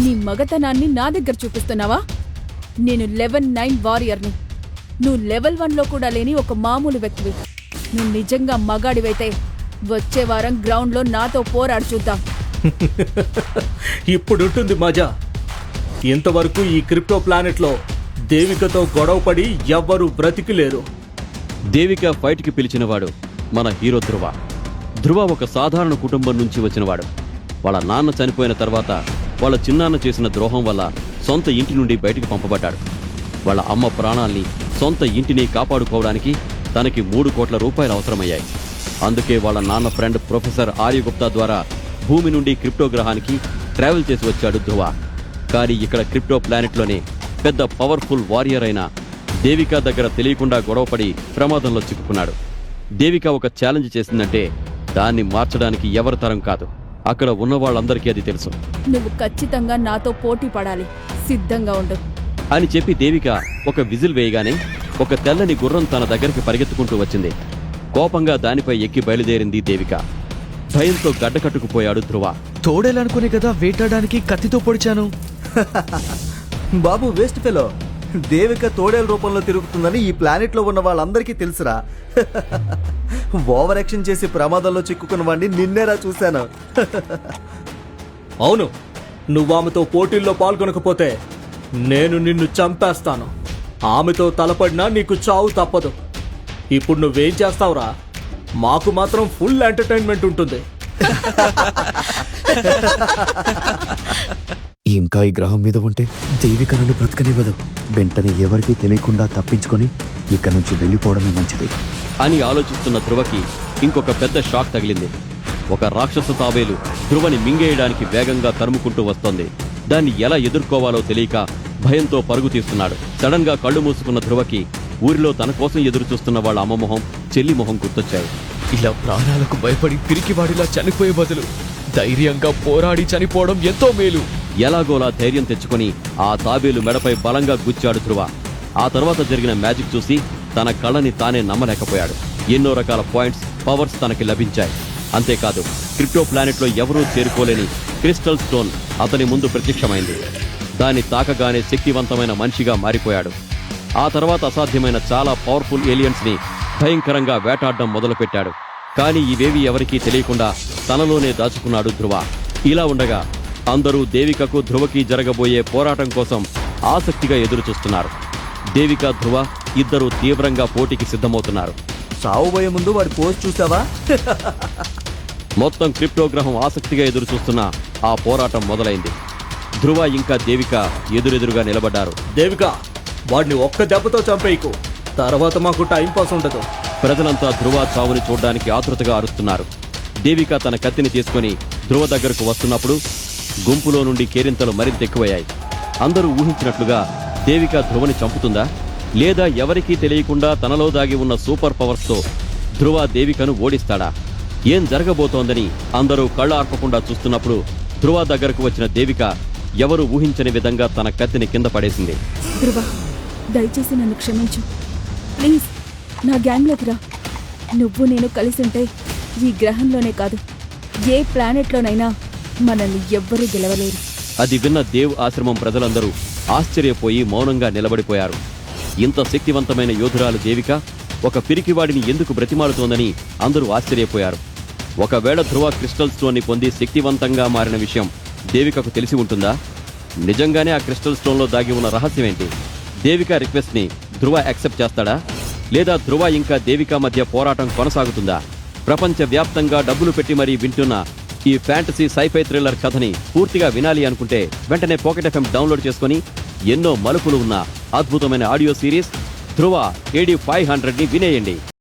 నీ మగతనాన్ని నా దగ్గర చూపిస్తున్నావా? నేను లెవెల్ 9 వారియర్ని. నువ్వు లెవెల్ 1లో కూడా లేని ఒక మామూలు వ్యక్తివి. నువ్వు నిజంగా మగాడివైతే వచ్చే వారం గ్రౌండ్లో నాతో పోరాడు చూద్దాం. ఇప్పుడుంటుంది మజా. ఇంతవరకు ఈ క్రిప్టో ప్లానెట్లో దేవికతో గొడవపడి ఎవ్వరూ బ్రతికిలేరు. దేవిక ఫైట్కి పిలిచినవాడు మన హీరో ధ్రువ. ధ్రువ ఒక సాధారణ కుటుంబం నుంచి వచ్చినవాడు. వాళ్ళ నాన్న చనిపోయిన తర్వాత వాళ్ళ చిన్నాన్న చేసిన ద్రోహం వల్ల సొంత ఇంటి నుండి బయటికి పంపబడ్డాడు. వాళ్ళ అమ్మ ప్రాణాల్ని, సొంత ఇంటిని కాపాడుకోవడానికి తనకి 3 కోట్ల రూపాయలు అవసరమయ్యాయి. అందుకే వాళ్ళ నాన్న ఫ్రెండ్ ప్రొఫెసర్ ఆర్యగుప్తా ద్వారా భూమి నుండి క్రిప్టో గ్రహానికి ట్రావెల్ చేసి వచ్చాడు ధ్రువ. కానీ ఇక్కడ క్రిప్టో ప్లానెట్లోనే పెద్ద పవర్ఫుల్ వారియర్ అయిన దేవిక దగ్గర తెలియకుండా గొడవపడి ప్రమాదంలో చిక్కుకున్నాడు. దేవిక ఒక ఛాలెంజ్ చేసిందంటే దాన్ని మార్చడానికి ఎవరి తరం కాదు. అక్కడ ఉన్న వాళ్ళందరికీ అది తెలుసు. నువ్వు ఖచ్చితంగా నాతో పోటీ పడాలి, సిద్ధంగా ఉండు అని చెప్పి దేవిక ఒక విజిల్ వేయగానే ఒక తెల్లని గుర్రం తన దగ్గరికి పరిగెత్తుకుంటూ వచ్చింది. కోపంగా దానిపై ఎక్కి బయలుదేరింది దేవిక. భయంతో గడ్డకట్టుకుపోయాడు ధ్రువ. తోడేలనుకునే కదా వేటాడడానికి కత్తితో పొడిచాను. బాబు వేస్ట్ ఫెలో, దేవిక తోడేల రూపంలో తిరుగుతుందని ఈ ప్లానెట్ లో ఉన్న వాళ్ళందరికీ తెలుసురా. ఓవర్ యాక్షన్ చేసి ప్రమాదంలో చిక్కుకున్న వాడిని నిన్నేరా చూశాను. అవును, నువ్వు ఆమెతో పోటీల్లో పాల్గొనకపోతే నేను నిన్ను చంపేస్తాను. ఆమెతో తలపడినా నీకు చావు తప్పదు. ఇప్పుడు నువ్వేం చేస్తావురా? మాకు మాత్రం ఫుల్ ఎంటర్టైన్మెంట్ ఉంటుంది. ఇంకా ఈ గ్రహం మీద ఉంటే దేవిక నన్ను బ్రతకనివ్వదు. వెంటనే ఎవరికీ తెలియకుండా తప్పించుకొని ఇక్కడ నుంచి వెళ్ళిపోవడమే మంచిది అని ఆలోచిస్తున్న ధ్రువకి ఇంకొక పెద్ద షాక్ తగిలింది. ఒక రాక్షస తాబేలు ధ్రువని మింగేయడానికి వేగంగా తరుముకుంటూ వస్తోంది. దాన్ని ఎలా ఎదుర్కోవాలో తెలియక భయంతో పరుగు తీస్తున్నాడు. సడన్ గా కళ్ళు మూసుకున్న ధ్రువకి ఊరిలో తన కోసం ఎదురు చూస్తున్న వాళ్ళ అమ్మ మొహం, చెల్లి మొహం గుర్తొచ్చాయి. ఇలా ప్రాణాలకు భయపడి పిరికివాడిలా చనిపోయే బదులు ధైర్యంగా పోరాడి చనిపోవడం ఎంతో మేలు. ఎలాగోలా ధైర్యం తెచ్చుకొని ఆ తాబేలు మెడపై బలంగా గుచ్చాడు ధ్రువ. ఆ తర్వాత జరిగిన మ్యాజిక్ చూసి తన కళ్ళని తానే నమ్మలేకపోయాడు. ఎన్నో రకాల పాయింట్స్, పవర్స్ తనకి లభించాయి. అంతేకాదు, క్రిప్టో ప్లానెట్లో ఎవరూ చేరుకోలేని క్రిస్టల్ స్టోన్ అతని ముందు ప్రత్యక్షమైంది. దాన్ని తాకగానే శక్తివంతమైన మనిషిగా మారిపోయాడు. ఆ తర్వాత అసాధ్యమైన చాలా పవర్ఫుల్ ఏలియన్స్ ని భయంకరంగా వేటాడడం మొదలుపెట్టాడు. కానీ ఇవేవి ఎవరికీ తెలియకుండా తనలోనే దాచుకున్నాడు ధ్రువ. ఇలా ఉండగా అందరూ దేవికకు ధ్రువకి జరగబోయే పోరాటం కోసం ఆసక్తిగా ఎదురుచూస్తున్నారు. దేవిక, ధ్రువ ఇద్దరూ తీవ్రంగా పోటీకి సిద్ధమవుతున్నారు. సావుబోయే ముందు వాడి పోస్ట్ చూసావా? మొత్తం క్రిప్టో గ్రహం ఆసక్తిగా ఎదురుచూస్తున్న ఆ పోరాటం మొదలైంది. ధ్రువ ఇంకా దేవిక ఎదురెదురుగా నిలబడ్డారు. దేవిక, వాడిని ఒక్క దెబ్బతో చంపేయకు, తర్వాత మాకు టైం పాస్ ఉండదు. ప్రజలంతా ధ్రువ చావుని చూడ్డానికి ఆతృతగా అరుస్తున్నారు. దేవిక తన కత్తిని తీసుకుని ధ్రువ దగ్గరకు వస్తున్నప్పుడు గుంపులో నుండి కేరింతలు మరింత ఎక్కువయ్యాయి. అందరూ ఊహించినట్లుగా దేవిక ధ్రువని చంపుతుందా, లేదా ఎవరికీ తెలియకుండా తనలో దాగి ఉన్న సూపర్ పవర్స్తో ధ్రువ దేవికను ఓడిస్తాడా? ఏం జరగబోతోందని అందరూ కళ్ళ ఆర్పకుండా చూస్తున్నప్పుడు ధ్రువ దగ్గరకు వచ్చిన దేవిక ఎవరు ఊహించని విధంగా తన కత్తిని కింద పడేసింది. ధ్రువ, దయచేసి నన్ను క్షమించు ప్లీజ్. నా గ్యాంగ్లోకి రా. నువ్వు నేను కలిసి ఉంటే ఈ గ్రహంలోనే కాదు, ఏ ప్లానెట్లోనైనా మనల్ని ఎవ్వరూ గెలవలేరు. అది విన్న దేవ్ ఆశ్రమం ప్రజలందరూ ఆశ్చర్యపోయి మౌనంగా నిలబడిపోయారు. ఇంత శక్తివంతమైన యోధురాలు దేవిక ఒక పిరికివాడిని ఎందుకు బ్రతిమాలుతోందని అందరూ ఆశ్చర్యపోయారు. ఒకవేళ ధ్రువ క్రిస్టల్ స్టోన్ని పొంది శక్తివంతంగా మారిన విషయం దేవికకు తెలిసి ఉంటుందా? నిజంగానే ఆ క్రిస్టల్ స్టోన్లో దాగి ఉన్న రహస్యమేంటి? దేవిక రిక్వెస్ట్ని ధ్రువ యాక్సెప్ట్ చేస్తాడా, లేదా ధ్రువ ఇంకా దేవిక మధ్య పోరాటం కొనసాగుతుందా? ప్రపంచవ్యాప్తంగా డబ్బులు పెట్టి మరీ వింటున్న ఈ ఫ్యాంటసీ సైఫై థ్రిల్లర్ కథని పూర్తిగా వినాలి అనుకుంటే వెంటనే పాకెట్ FM డౌన్లోడ్ చేసుకుని ఎన్నో మలుపులు ఉన్న అద్భుతమైన ఆడియో సిరీస్ ధ్రువ AD 500ని వినేయండి.